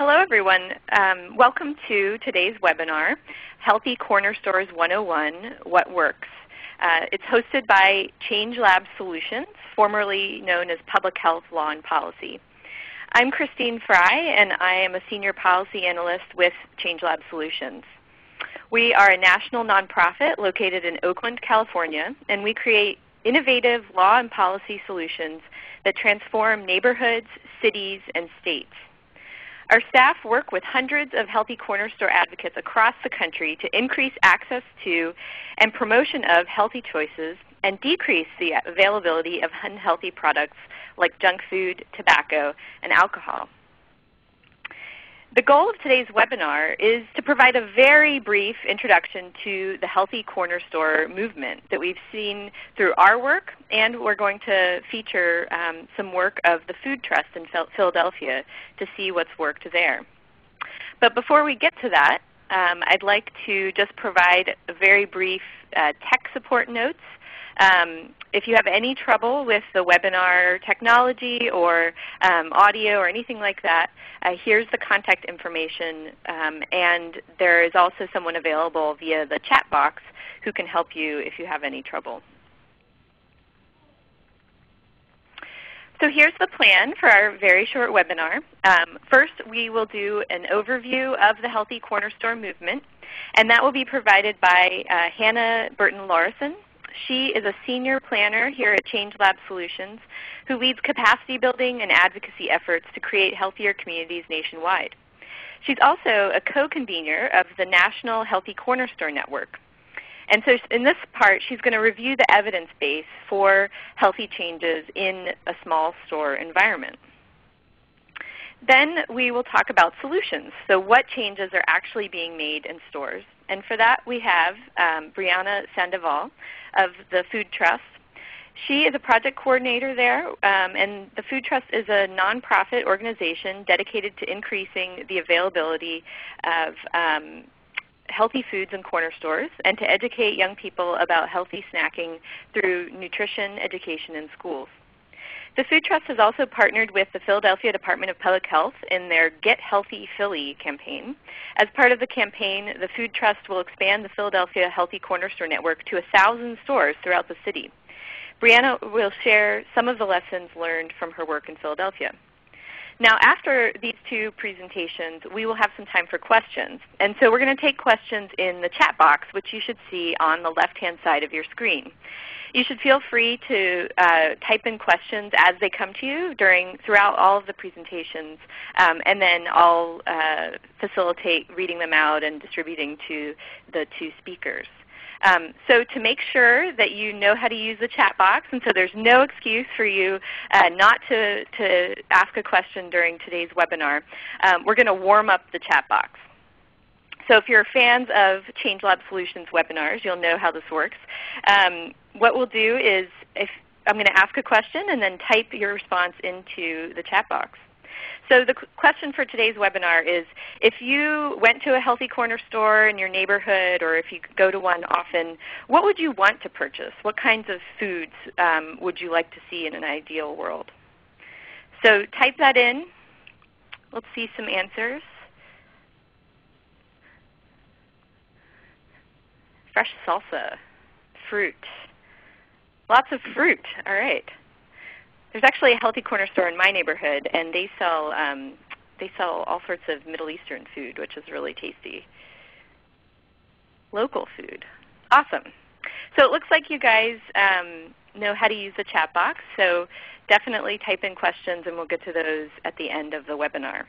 Hello everyone. Welcome to today's webinar, Healthy Corner Stores 101, What Works. It's hosted by ChangeLab Solutions, formerly known as Public Health Law and Policy. I'm Christine Fry, and I am a Senior Policy Analyst with ChangeLab Solutions. We are a national nonprofit located in Oakland, California, and we create innovative law and policy solutions that transform neighborhoods, cities, and states. Our staff work with hundreds of healthy corner store advocates across the country to increase access to and promotion of healthy choices and decrease the availability of unhealthy products like junk food, tobacco, and alcohol. The goal of today's webinar is to provide a very brief introduction to the healthy corner store movement that we've seen through our work, and we're going to feature some work of the Food Trust in Philadelphia to see what's worked there. But before we get to that, I'd like to just provide a very brief tech support notes. If you have any trouble with the webinar technology or audio or anything like that, here's the contact information, and there is also someone available via the chat box who can help you if you have any trouble. So here's the plan for our very short webinar. First, we will do an overview of the Healthy Corner Store movement, and that will be provided by Hannah Burton-Laurison. She is a senior planner here at ChangeLab Solutions who leads capacity building and advocacy efforts to create healthier communities nationwide. She's also a co-convener of the National Healthy Corner Store Network. And so in this part, she's going to review the evidence base for healthy changes in a small store environment. Then we will talk about solutions. So what changes are actually being made in stores? And for that we have Brianna Sandoval of the Food Trust. She is a project coordinator there, and the Food Trust is a nonprofit organization dedicated to increasing the availability of healthy foods in corner stores and to educate young people about healthy snacking through nutrition education in schools. The Food Trust has also partnered with the Philadelphia Department of Public Health in their Get Healthy Philly campaign. As part of the campaign, the Food Trust will expand the Philadelphia Healthy Corner Store Network to 1,000 stores throughout the city. Brianna will share some of the lessons learned from her work in Philadelphia. Now after these two presentations, we will have some time for questions. And so we're going to take questions in the chat box, which you should see on the left-hand side of your screen. You should feel free to type in questions as they come to you throughout all of the presentations, and then I'll facilitate reading them out and distributing to the two speakers. So to make sure that you know how to use the chat box, and so there's no excuse for you not to ask a question during today's webinar, we're going to warm up the chat box. So if you're fans of ChangeLab Solutions webinars, you'll know how this works. What we'll do is I'm going to ask a question and then type your response into the chat box. So the question for today's webinar is, if you went to a healthy corner store in your neighborhood, or if you go to one often, what would you want to purchase? What kinds of foods would you like to see in an ideal world? So type that in. Let's see some answers. Fresh salsa, fruit. Lots of fruit. All right. There's actually a healthy corner store in my neighborhood, and they sell all sorts of Middle Eastern food, which is really tasty. Local food. Awesome. So it looks like you guys know how to use the chat box, so definitely type in questions, and we'll get to those at the end of the webinar.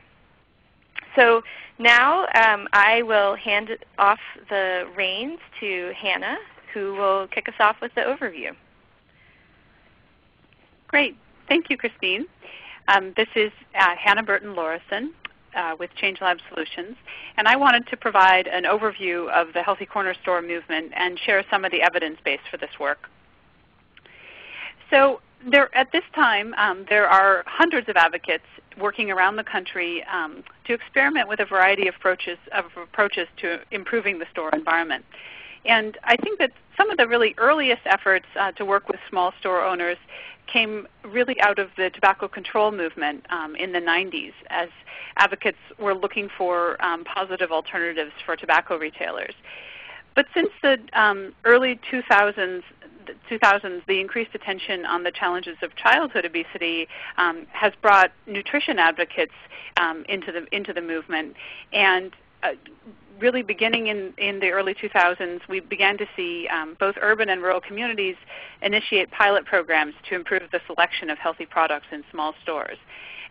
So now I will hand off the reins to Hannah, who will kick us off with the overview. Great. Thank you, Christine. This is Hannah Burton-Laurison with ChangeLab Solutions, and I wanted to provide an overview of the Healthy Corner Store movement and share some of the evidence base for this work. So at this time, there are hundreds of advocates working around the country to experiment with a variety of approaches to improving the store environment. And I think that some of the really earliest efforts to work with small store owners came really out of the tobacco control movement in the 90s, as advocates were looking for positive alternatives for tobacco retailers. But since the early 2000s, the increased attention on the challenges of childhood obesity has brought nutrition advocates into the movement. And really beginning in the early 2000s, we began to see both urban and rural communities initiate pilot programs to improve the selection of healthy products in small stores.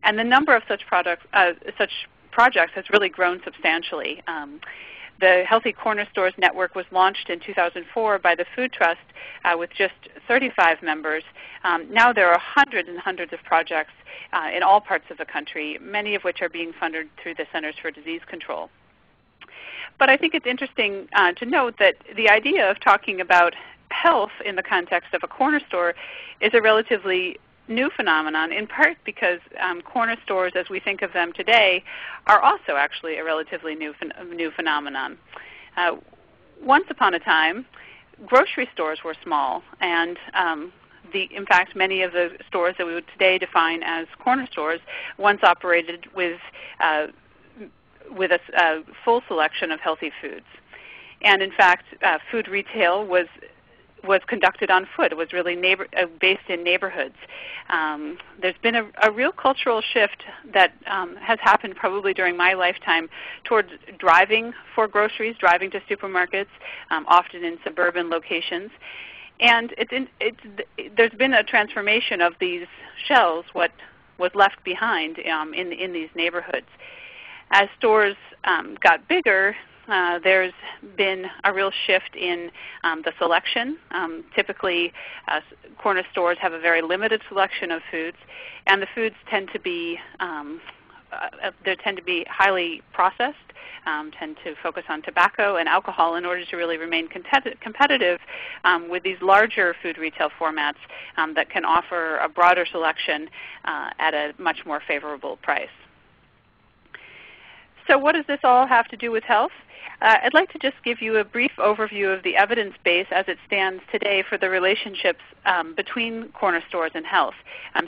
And the number of such projects has really grown substantially. The Healthy Corner Stores Network was launched in 2004 by the Food Trust with just 35 members. Now there are hundreds and hundreds of projects in all parts of the country, many of which are being funded through the Centers for Disease Control. But I think it's interesting to note that the idea of talking about health in the context of a corner store is a relatively new phenomenon, in part because corner stores, as we think of them today, are also actually a relatively new phenomenon. Once upon a time, grocery stores were small, and in fact, many of the stores that we would today define as corner stores once operated with a full selection of healthy foods. And in fact, food retail was conducted on foot. It was really based in neighborhoods. There's been a real cultural shift that has happened probably during my lifetime towards driving for groceries, driving to supermarkets, often in suburban locations. And there's been a transformation of these shelves, what was left behind in these neighborhoods. As stores got bigger, there's been a real shift in the selection. Typically, corner stores have a very limited selection of foods, and the foods tend to be highly processed, tend to focus on tobacco and alcohol in order to really remain competitive with these larger food retail formats that can offer a broader selection at a much more favorable price. So what does this all have to do with health? I'd like to just give you a brief overview of the evidence base as it stands today for the relationships between corner stores and health,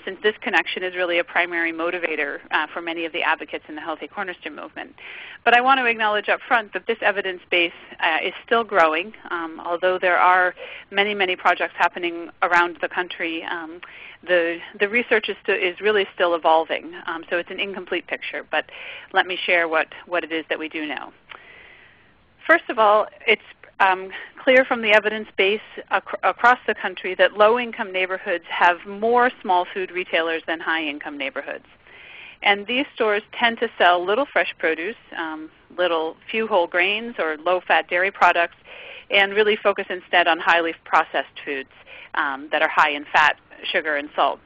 since this connection is really a primary motivator for many of the advocates in the Healthy Corner Store movement. But I want to acknowledge up front that this evidence base is still growing. Although there are many, many projects happening around the country, the research is really still evolving, so it's an incomplete picture. But let me share what it is that we do know. First of all, it's clear from the evidence base across the country that low-income neighborhoods have more small food retailers than high-income neighborhoods. And these stores tend to sell little fresh produce, few whole grains or low-fat dairy products, and really focus instead on highly processed foods that are high in fat, sugar, and salt.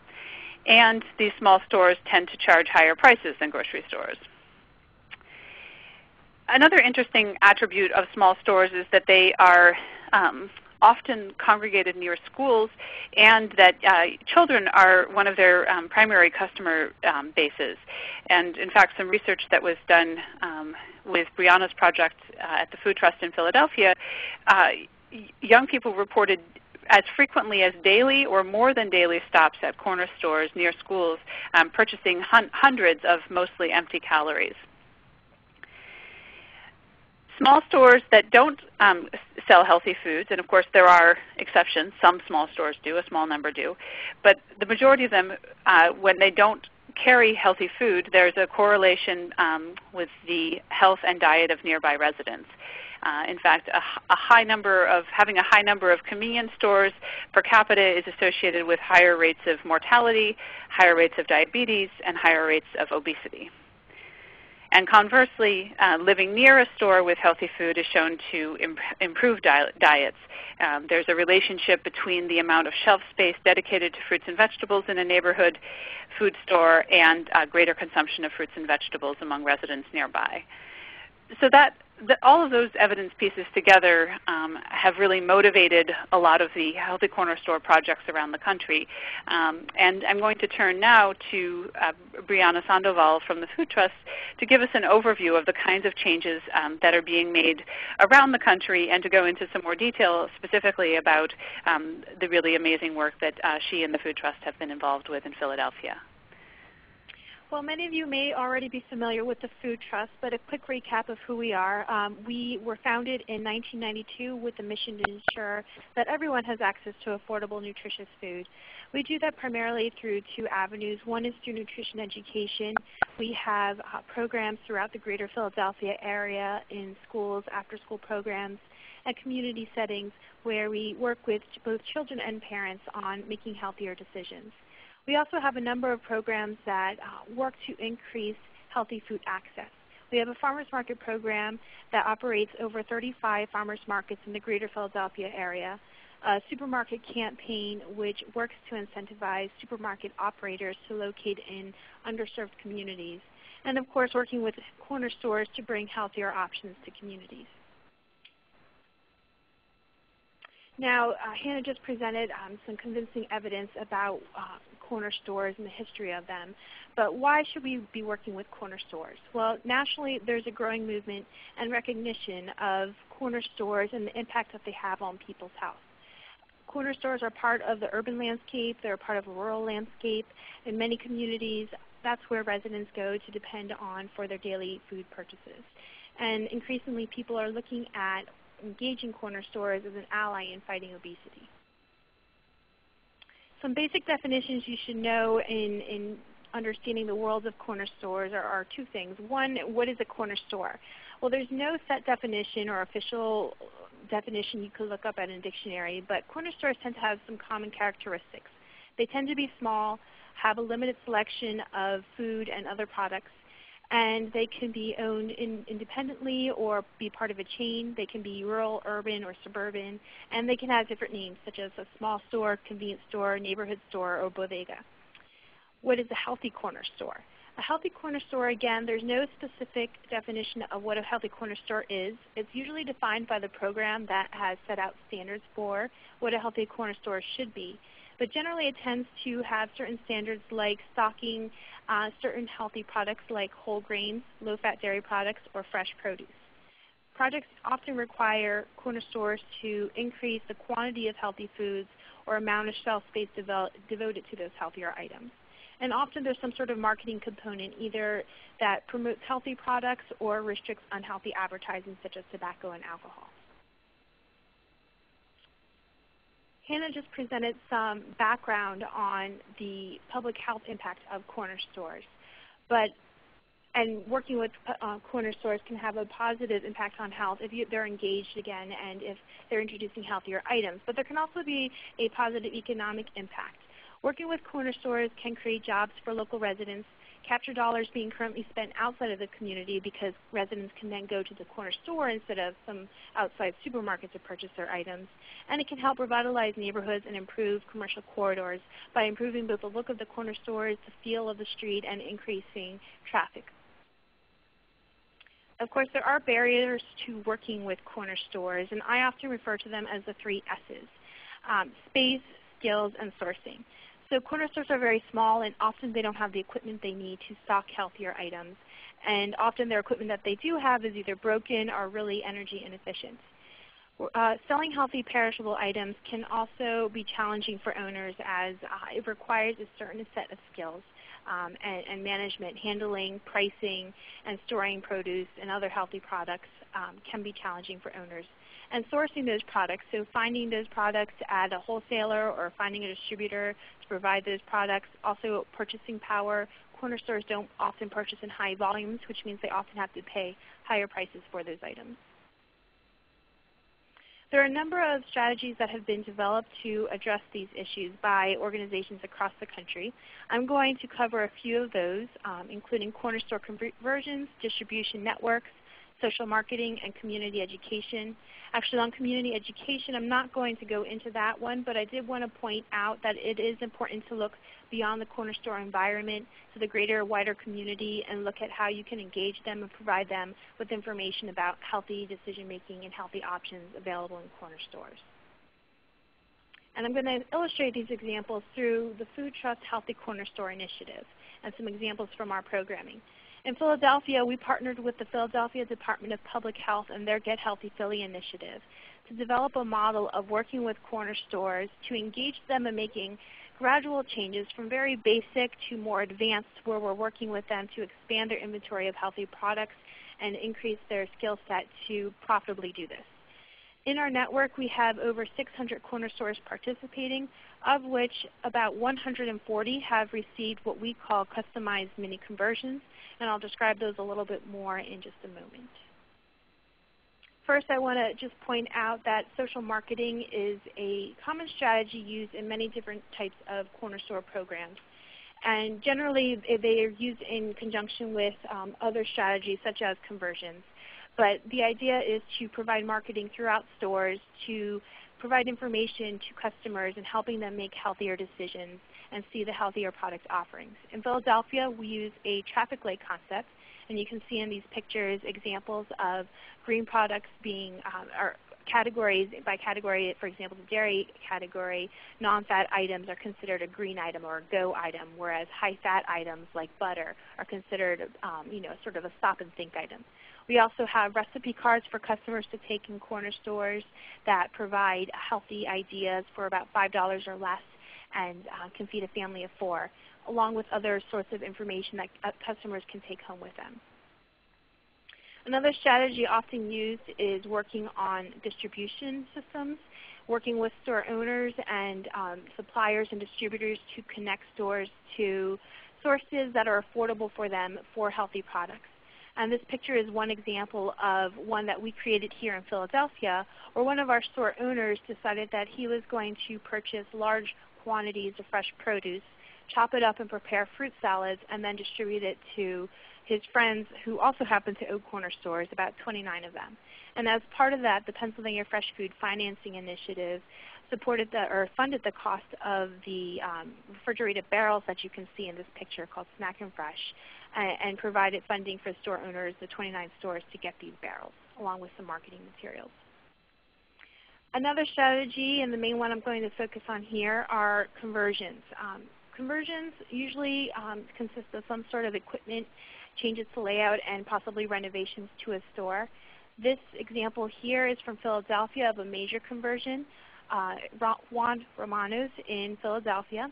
And these small stores tend to charge higher prices than grocery stores. Another interesting attribute of small stores is that they are often congregated near schools, and that children are one of their primary customer bases. And in fact, some research that was done with Brianna's project at the Food Trust in Philadelphia, young people reported as frequently as daily or more than daily stops at corner stores near schools, purchasing hundreds of mostly empty calories. Small stores that don't sell healthy foods, and of course there are exceptions, some small stores do, a small number do, but the majority of them, when they don't carry healthy food, there's a correlation with the health and diet of nearby residents. In fact, having a high number of convenience stores per capita is associated with higher rates of mortality, higher rates of diabetes, and higher rates of obesity. And conversely, living near a store with healthy food is shown to improve diets. There's a relationship between the amount of shelf space dedicated to fruits and vegetables in a neighborhood food store and greater consumption of fruits and vegetables among residents nearby. So that all of those evidence pieces together have really motivated a lot of the Healthy Corner Store projects around the country. And I'm going to turn now to Brianna Sandoval from the Food Trust to give us an overview of the kinds of changes that are being made around the country, and to go into some more detail specifically about the really amazing work that she and the Food Trust have been involved with in Philadelphia. Well, many of you may already be familiar with the Food Trust, but a quick recap of who we are. We were founded in 1992 with the mission to ensure that everyone has access to affordable, nutritious food. We do that primarily through two avenues. One is through nutrition education. We have programs throughout the greater Philadelphia area in schools, after-school programs, and community settings where we work with both children and parents on making healthier decisions. We also have a number of programs that work to increase healthy food access. We have a farmers market program that operates over 35 farmers markets in the greater Philadelphia area, a supermarket campaign which works to incentivize supermarket operators to locate in underserved communities, and of course working with corner stores to bring healthier options to communities. Now, Hannah just presented some convincing evidence about corner stores and the history of them. But why should we be working with corner stores? Well, nationally there's a growing movement and recognition of corner stores and the impact that they have on people's health. Corner stores are part of the urban landscape. They're part of a rural landscape. In many communities, that's where residents go to depend on for their daily food purchases. And increasingly people are looking at engaging corner stores as an ally in fighting obesity. Some basic definitions you should know in understanding the world of corner stores are two things. One, what is a corner store? Well, there's no set definition or official definition you could look up at in a dictionary, but corner stores tend to have some common characteristics. They tend to be small, have a limited selection of food and other products, and they can be owned independently or be part of a chain. They can be rural, urban, or suburban, and they can have different names such as a small store, convenience store, neighborhood store, or bodega. What is a healthy corner store? A healthy corner store, again, there's no specific definition of what a healthy corner store is. It's usually defined by the program that has set out standards for what a healthy corner store should be. But generally it tends to have certain standards like stocking certain healthy products like whole grains, low-fat dairy products, or fresh produce. Projects often require corner stores to increase the quantity of healthy foods or amount of shelf space devoted to those healthier items. And often there's some sort of marketing component, either that promotes healthy products or restricts unhealthy advertising such as tobacco and alcohol. Hannah just presented some background on the public health impact of corner stores. And working with corner stores can have a positive impact on health if they're engaged again and if they're introducing healthier items. But there can also be a positive economic impact. Working with corner stores can create jobs for local residents, capture dollars being currently spent outside of the community because residents can then go to the corner store instead of some outside supermarket to purchase their items. And it can help revitalize neighborhoods and improve commercial corridors by improving both the look of the corner stores, the feel of the street, and increasing traffic. Of course, there are barriers to working with corner stores, and I often refer to them as the 3 S's: space, skills, and sourcing. So corner stores are very small, and often they don't have the equipment they need to stock healthier items. And often their equipment that they do have is either broken or really energy inefficient. Selling healthy perishable items can also be challenging for owners as it requires a certain set of skills and management. Handling, pricing, and storing produce and other healthy products can be challenging for owners. And sourcing those products, so finding those products at a wholesaler or finding a distributor to provide those products. Also purchasing power. Corner stores don't often purchase in high volumes, which means they often have to pay higher prices for those items. There are a number of strategies that have been developed to address these issues by organizations across the country. I'm going to cover a few of those, including corner store conversions, distribution networks, social marketing, and community education. Actually, on community education, I'm not going to go into that one, but I did want to point out that it is important to look beyond the corner store environment to the greater, wider community and look at how you can engage them and provide them with information about healthy decision making and healthy options available in corner stores. And I'm going to illustrate these examples through the Food Trust Healthy Corner Store Initiative and some examples from our programming. In Philadelphia, we partnered with the Philadelphia Department of Public Health and their Get Healthy Philly initiative to develop a model of working with corner stores to engage them in making gradual changes from very basic to more advanced, where we're working with them to expand their inventory of healthy products and increase their skill set to profitably do this. In our network, we have over 600 corner stores participating, of which about 140 have received what we call customized mini conversions, and I'll describe those a little bit more in just a moment. First, I want to just point out that social marketing is a common strategy used in many different types of corner store programs. And generally, they are used in conjunction with other strategies such as conversions. But the idea is to provide marketing throughout stores, to provide information to customers and helping them make healthier decisions and see the healthier product offerings. In Philadelphia, we use a traffic light concept, and you can see in these pictures examples of green products being categories by category. For example, the dairy category, non-fat items are considered a green item or a go item, whereas high-fat items like butter are considered sort of a stop and think item. We also have recipe cards for customers to take in corner stores that provide healthy ideas for about $5 or less and can feed a family of 4, along with other sorts of information that customers can take home with them. Another strategy often used is working on distribution systems, working with store owners and suppliers and distributors to connect stores to sources that are affordable for them for healthy products. And this picture is one example of one that we created here in Philadelphia, where one of our store owners decided that he was going to purchase large quantities of fresh produce, chop it up and prepare fruit salads, and then distribute it to his friends who also happen to own corner stores, about 29 of them. And as part of that, the Pennsylvania Fresh Food Financing Initiative supported funded the cost of the refrigerated barrels that you can see in this picture called Snack and Fresh, and provided funding for store owners, the 29 stores, to get these barrels, along with some marketing materials. Another strategy, and the main one I'm going to focus on here, are conversions. Conversions usually consist of some sort of equipment, changes to layout, and possibly renovations to a store. This example here is from Philadelphia of a major conversion, Juan Romano's in Philadelphia.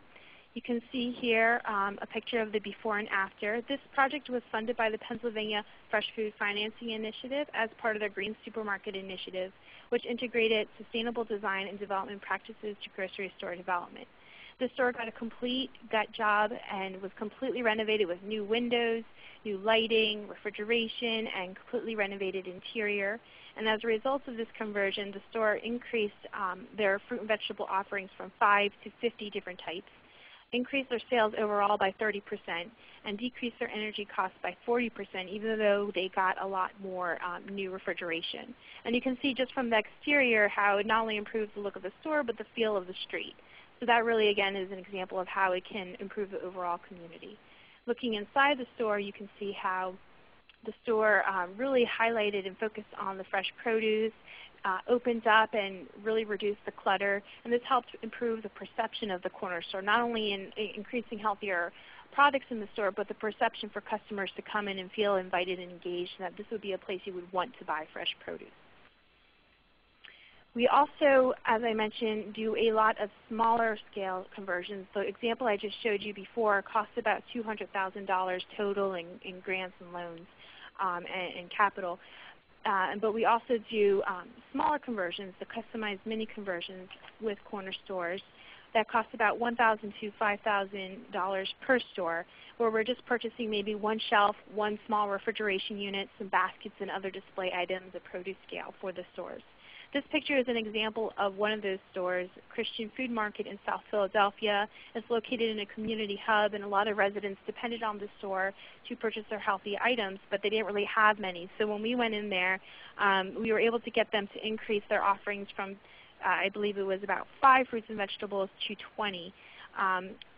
You can see here a picture of the before and after. This project was funded by the Pennsylvania Fresh Food Financing Initiative as part of their Green Supermarket Initiative, which integrated sustainable design and development practices to grocery store development. The store got a complete gut job and was completely renovated with new windows, new lighting, refrigeration, and completely renovated interior. And as a result of this conversion, the store increased their fruit and vegetable offerings from 5 to 50 different types, increased their sales overall by 30%, and decreased their energy costs by 40%, even though they got a lot more new refrigeration. And you can see just from the exterior how it not only improves the look of the store, but the feel of the street. So that really, again, is an example of how it can improve the overall community. Looking inside the store, you can see how the store really highlighted and focused on the fresh produce, opened up and really reduced the clutter, and this helped improve the perception of the corner store, not only in increasing healthier products in the store, but the perception for customers to come in and feel invited and engaged, and that this would be a place you would want to buy fresh produce. We also, as I mentioned, do a lot of smaller scale conversions. The example I just showed you before costs about $200,000 total in grants and loans and capital. But we also do smaller conversions, the customized mini conversions with corner stores that cost about $1,000 to $5,000 per store, where we're just purchasing maybe one shelf, one small refrigeration unit, some baskets, and other display items at produce scale for the stores. This picture is an example of one of those stores, Christian Food Market in South Philadelphia. It's located in a community hub, and a lot of residents depended on the store to purchase their healthy items, but they didn't really have many. So when we went in there, we were able to get them to increase their offerings from, I believe it was about 5 fruits and vegetables to 20.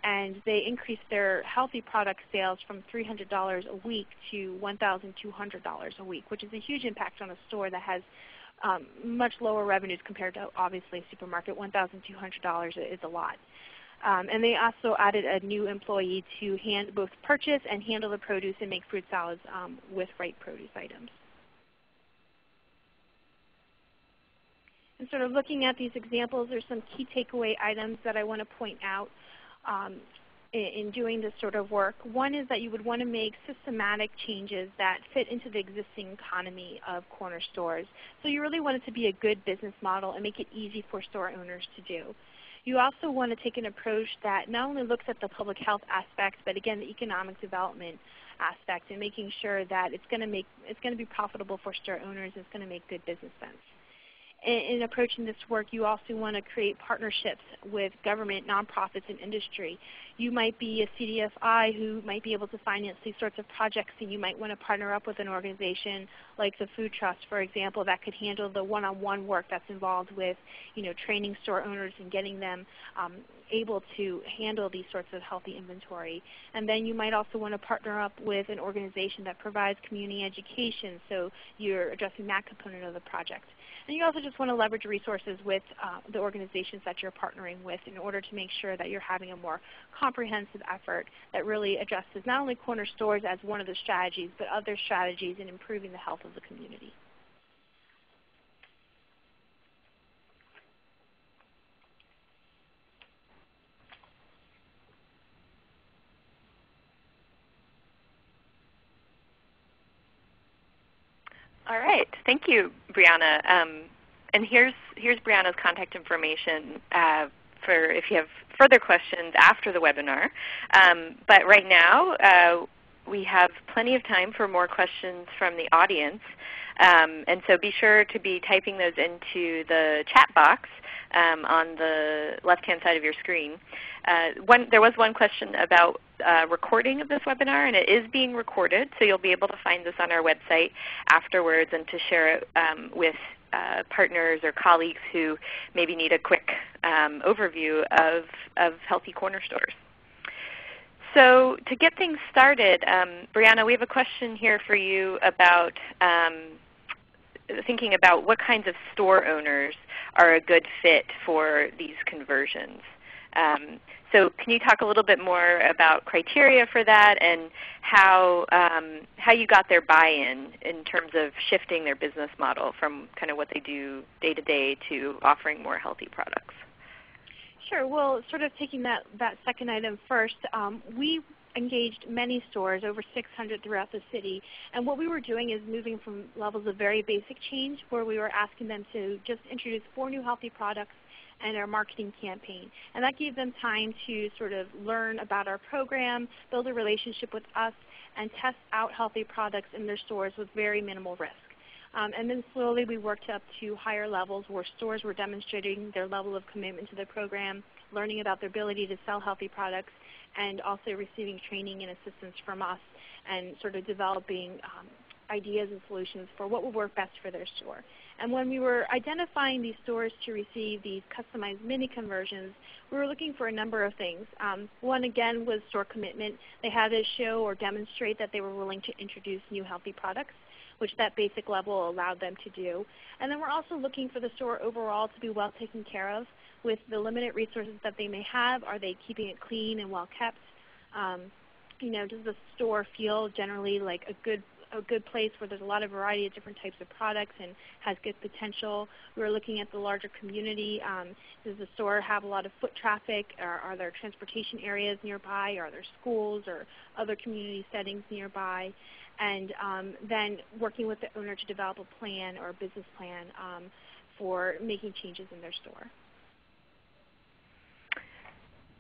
And they increased their healthy product sales from $300 a week to $1,200 a week, which is a huge impact on a store that has much lower revenues compared to, obviously, a supermarket. $1,200 is a lot. And they also added a new employee to both purchase and handle the produce and make fruit salads with right produce items. And sort of looking at these examples, there's some key takeaway items that I want to point out in doing this sort of work. One is that you would want to make systematic changes that fit into the existing economy of corner stores. So you really want it to be a good business model and make it easy for store owners to do. You also want to take an approach that not only looks at the public health aspect, but again the economic development aspect, and making sure that it's going to be profitable for store owners. It's going to make good business sense. In approaching this work, you also want to create partnerships with government, nonprofits, and industry. You might be a CDFI who might be able to finance these sorts of projects, and you might want to partner up with an organization like the Food Trust, for example, that could handle the one-on-one work that's involved with training store owners and getting them able to handle these sorts of healthy inventory. And then you might also want to partner up with an organization that provides community education, so you're addressing that component of the project. And you also just want to leverage resources with the organizations that you're partnering with in order to make sure that you're having a more comprehensive effort that really addresses not only corner stores as one of the strategies, but other strategies in improving the health of the community. All right, thank you, Brianna. And here's Brianna's contact information for if you have further questions after the webinar. But right now, we have plenty of time for more questions from the audience. And so be sure to be typing those into the chat box on the left-hand side of your screen. There was one question about recording of this webinar, and it is being recorded, so you'll be able to find this on our website afterwards and to share it with partners or colleagues who maybe need a quick overview of healthy corner stores. So to get things started, Brianna, we have a question here for you about thinking about what kinds of store owners are a good fit for these conversions. So can you talk a little bit more about criteria for that and how you got their buy-in in terms of shifting their business model from kind of what they do day to day to offering more healthy products? Sure. Well, sort of taking that second item first, we engaged many stores, over 600 throughout the city. And what we were doing is moving from levels of very basic change, where we were asking them to just introduce 4 new healthy products and our marketing campaign. And that gave them time to sort of learn about our program, build a relationship with us, and test out healthy products in their stores with very minimal risk. And then slowly we worked up to higher levels where stores were demonstrating their level of commitment to the program, learning about their ability to sell healthy products, and also receiving training and assistance from us and sort of developing ideas and solutions for what would work best for their store. And when we were identifying these stores to receive these customized mini conversions, we were looking for a number of things. One, again, was store commitment. They had to show or demonstrate that they were willing to introduce new healthy products, which that basic level allowed them to do. And then we're also looking for the store overall to be well taken care of. With the limited resources that they may have, are they keeping it clean and well kept? Does the store feel generally like a good place where there's a lot of variety of different types of products and has good potential? We're looking at the larger community. Does the store have a lot of foot traffic? Are there transportation areas nearby? Are there schools or other community settings nearby? And then working with the owner to develop a plan or a business plan for making changes in their store.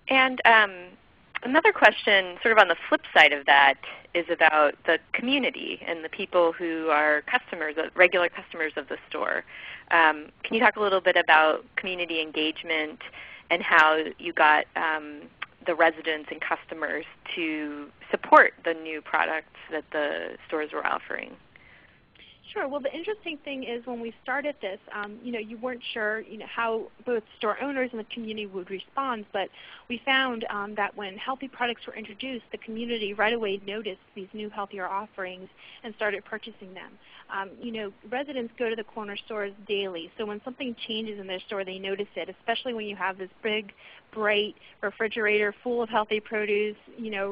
And Another question sort of on the flip side of that is about the community and the people who are customers, regular customers of the store. Can you talk a little bit about community engagement and how you got the residents and customers to support the new products that the stores were offering? Sure. Well, the interesting thing is when we started this, you weren't sure how both store owners and the community would respond, but we found that when healthy products were introduced, the community right away noticed these new healthier offerings and started purchasing them. Residents go to the corner stores daily, so when something changes in their store, they notice it, especially when you have this big, bright refrigerator full of healthy produce,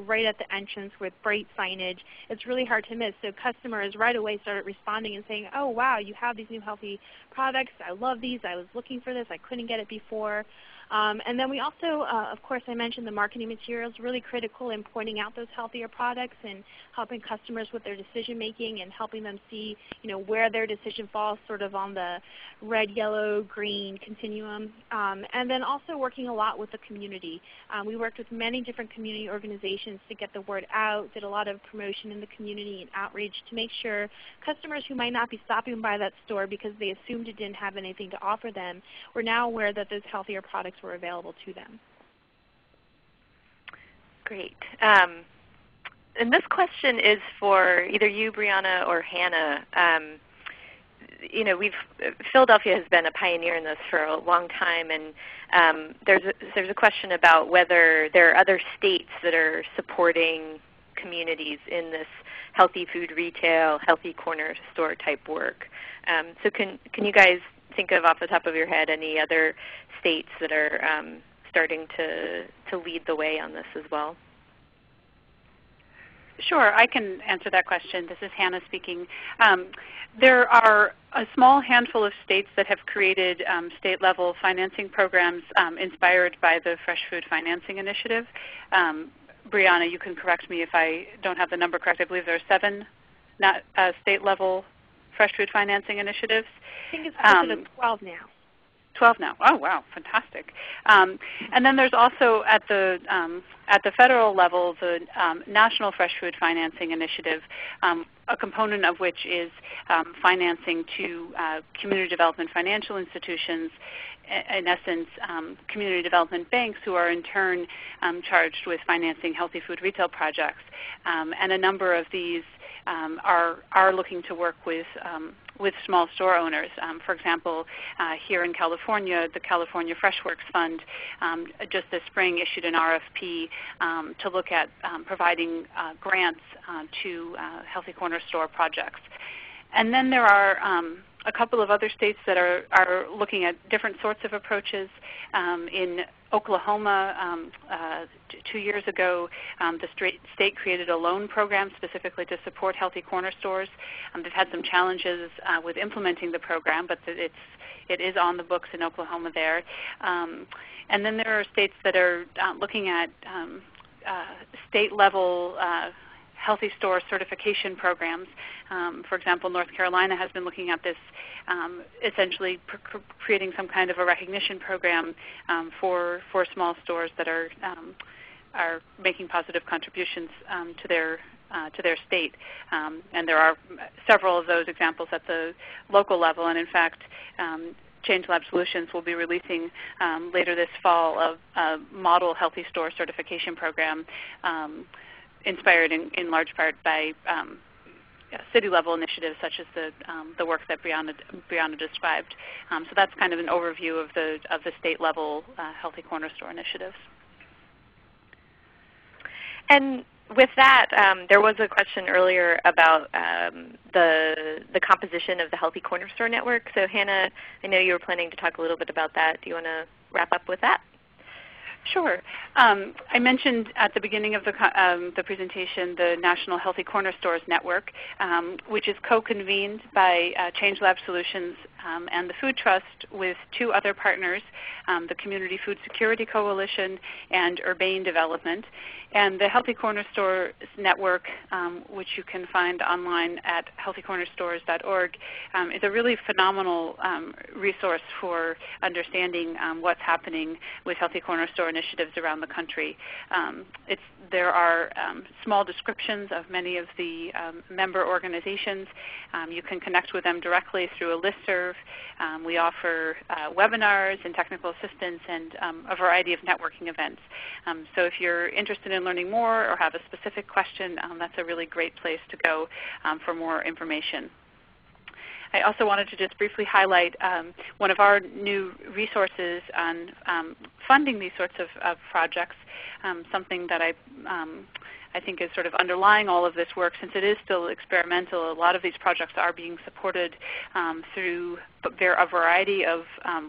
right at the entrance with bright signage. It's really hard to miss. So customers right away started responding and saying, oh wow, you have these new healthy products. I love these. I was looking for this. I couldn't get it before. And then we also, of course, I mentioned the marketing materials, really critical in pointing out those healthier products and helping customers with their decision making and helping them see where their decision falls sort of on the red, yellow, green continuum. And then also working a lot with the community. We worked with many different community organizations to get the word out, did a lot of promotion in the community and outreach to make sure customers who might not be stopping by that store because they assumed it didn't have anything to offer them were now aware that those healthier products were available to them. Great. And this question is for either you, Brianna, or Hannah. Philadelphia has been a pioneer in this for a long time, and there's a question about whether there are other states that are supporting communities in this healthy food retail, healthy corner store type work. So can you guys think of off the top of your head any other states that are starting to lead the way on this as well? Sure, I can answer that question. This is Hannah speaking. There are a small handful of states that have created state-level financing programs inspired by the Fresh Food Financing Initiative. Brianna, you can correct me if I don't have the number correct. I believe there are 7 state-level fresh food financing initiatives. I think it's closer to 12 now. 12 now. Oh, wow, fantastic. And then there's also at the federal level the National Fresh Food Financing Initiative, a component of which is financing to community development financial institutions, in essence community development banks who are in turn charged with financing healthy food retail projects. And a number of these are looking to work with small store owners. For example, here in California, the California FreshWorks Fund just this spring issued an RFP to look at providing grants to healthy corner store projects. And then there are a couple of other states that are looking at different sorts of approaches. In Oklahoma, 2 years ago, the state created a loan program specifically to support healthy corner stores. They've had some challenges with implementing the program, but it is on the books in Oklahoma there. And then there are states that are looking at state-level healthy store certification programs. For example, North Carolina has been looking at this, essentially creating some kind of a recognition program for small stores that are making positive contributions to their state. And there are several of those examples at the local level, and in fact, ChangeLab Solutions will be releasing later this fall a model healthy store certification program inspired in large part by city-level initiatives such as the work that Brianna described. So that's kind of an overview of the state-level healthy corner store initiatives. And with that, there was a question earlier about the composition of the Healthy Corner Store Network. So Hannah, I know you were planning to talk a little bit about that. Do you want to wrap up with that? Sure. I mentioned at the beginning of the presentation the National Healthy Corner Stores Network, which is co-convened by ChangeLab Solutions and the Food Trust with 2 other partners, the Community Food Security Coalition and URBANE Development. And the Healthy Corner Stores Network, which you can find online at healthycornerstores.org, is a really phenomenal resource for understanding what's happening with Healthy Corner Store initiatives around the country. There are small descriptions of many of the member organizations. You can connect with them directly through a listserv. We offer webinars and technical assistance and a variety of networking events. So if you're interested in learning more or have a specific question, that's a really great place to go for more information. I also wanted to just briefly highlight one of our new resources on funding these sorts of projects, something that I think is sort of underlying all of this work. Since it is still experimental, a lot of these projects are being supported through a variety of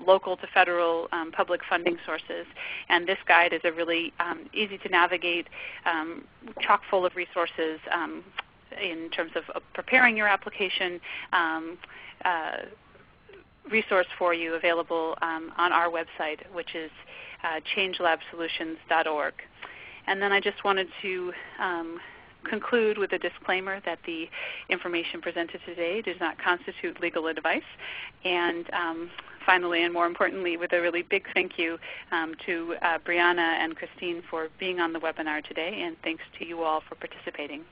local to federal public funding sources. And this guide is a really easy to navigate, chock full of resources in terms of preparing your application, resource for you available on our website, which is ChangeLabSolutions.org. And then I just wanted to conclude with a disclaimer that the information presented today does not constitute legal advice. And finally, and more importantly, with a really big thank you to Brianna and Christine for being on the webinar today, and thanks to you all for participating.